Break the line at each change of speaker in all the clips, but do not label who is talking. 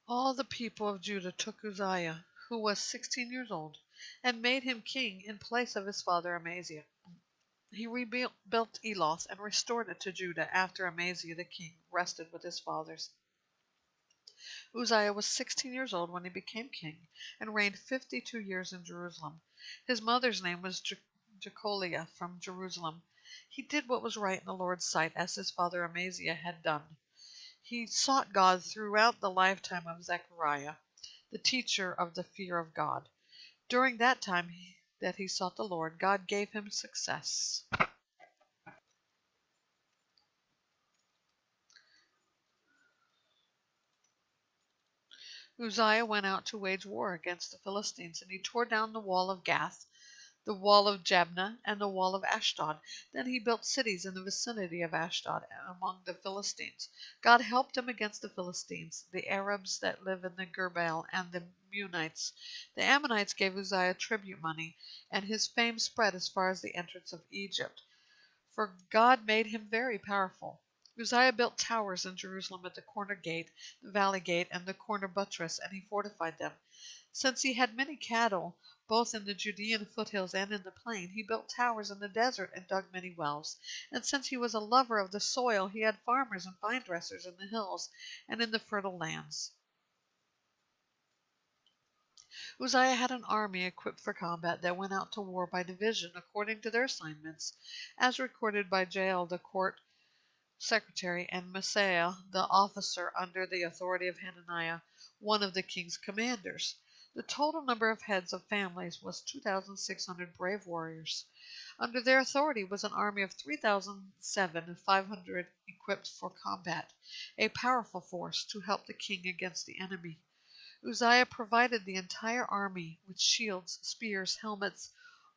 All the people of Judah took Uzziah, who was 16 years old, and made him king in place of his father Amaziah. He rebuilt Eloth and restored it to Judah after Amaziah the king rested with his fathers. Uzziah was 16 years old when he became king, and reigned 52 years in Jerusalem. His mother's name was Jecoliah from Jerusalem. He did what was right in the Lord's sight, as his father Amaziah had done. He sought God throughout the lifetime of Zechariah, the teacher of the fear of God. During that time that he sought the Lord, God gave him success. Uzziah went out to wage war against the Philistines, and he tore down the wall of Gath, the wall of Jabneh, and the wall of Ashdod. Then he built cities in the vicinity of Ashdod among the Philistines. God helped him against the Philistines, the Arabs that live in the Gerbal, and the Meunites. The Ammonites gave Uzziah tribute money, and his fame spread as far as the entrance of Egypt, for God made him very powerful. Uzziah built towers in Jerusalem at the corner gate, the valley gate, and the corner buttress, and he fortified them. Since he had many cattle, both in the Judean foothills and in the plain, he built towers in the desert and dug many wells. And since he was a lover of the soil, he had farmers and vine dressers in the hills and in the fertile lands. Uzziah had an army equipped for combat that went out to war by division according to their assignments, as recorded by Jael the court secretary and Maaseiah the officer under the authority of Hananiah, one of the king's commanders. The total number of heads of families was 2,600 brave warriors. Under their authority was an army of 3,700 equipped for combat, a powerful force to help the king against the enemy. Uzziah provided the entire army with shields, spears, helmets,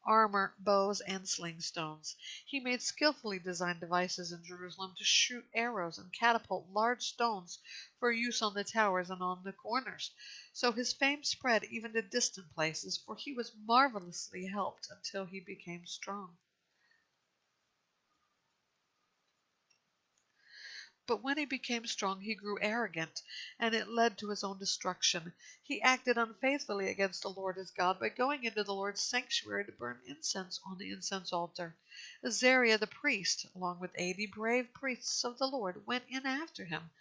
armor, bows, and sling stones. He made skillfully designed devices in Jerusalem to shoot arrows and catapult large stones for use on the towers and on the corners. So his fame spread even to distant places, for he was marvelously helped until he became strong. But when he became strong, he grew arrogant, and it led to his own destruction. He acted unfaithfully against the Lord his God by going into the Lord's sanctuary to burn incense on the incense altar. Azariah the priest, along with 80 brave priests of the Lord, went in after him.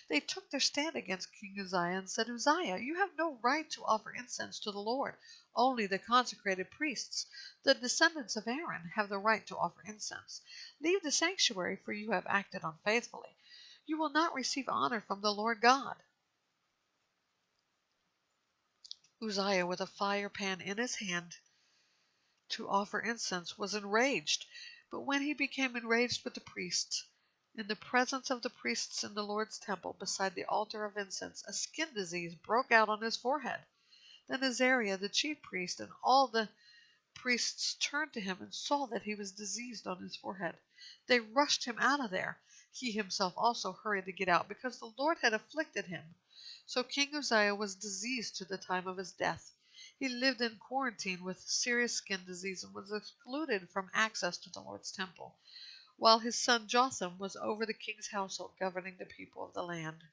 They took their stand against King Uzziah and said, Uzziah, you have no right to offer incense to the Lord. Only the consecrated priests, the descendants of Aaron, have the right to offer incense. Leave the sanctuary, for you have acted unfaithfully. You will not receive honor from the Lord God. Uzziah, with a fire pan in his hand to offer incense, was enraged. But when he became enraged with the priests, in the presence of the priests in the Lord's temple, beside the altar of incense, a skin disease broke out on his forehead. Then Azariah, the chief priest, and all the priests turned to him and saw that he was diseased on his forehead. They rushed him out of there. He himself also hurried to get out, because the Lord had afflicted him. So King Uzziah was diseased to the time of his death. He lived in quarantine with serious skin disease and was excluded from access to the Lord's temple, while his son Jotham was over the king's household, governing the people of the land.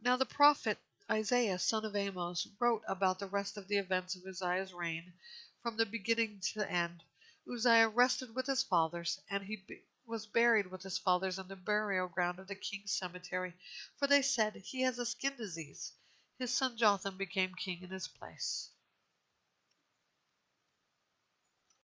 Now the prophet Isaiah, son of Amos, wrote about the rest of the events of Uzziah's reign, from the beginning to the end. Uzziah rested with his fathers, and he was buried with his fathers in the burial ground of the king's cemetery, for they said, he has a skin disease. His son Jotham became king in his place.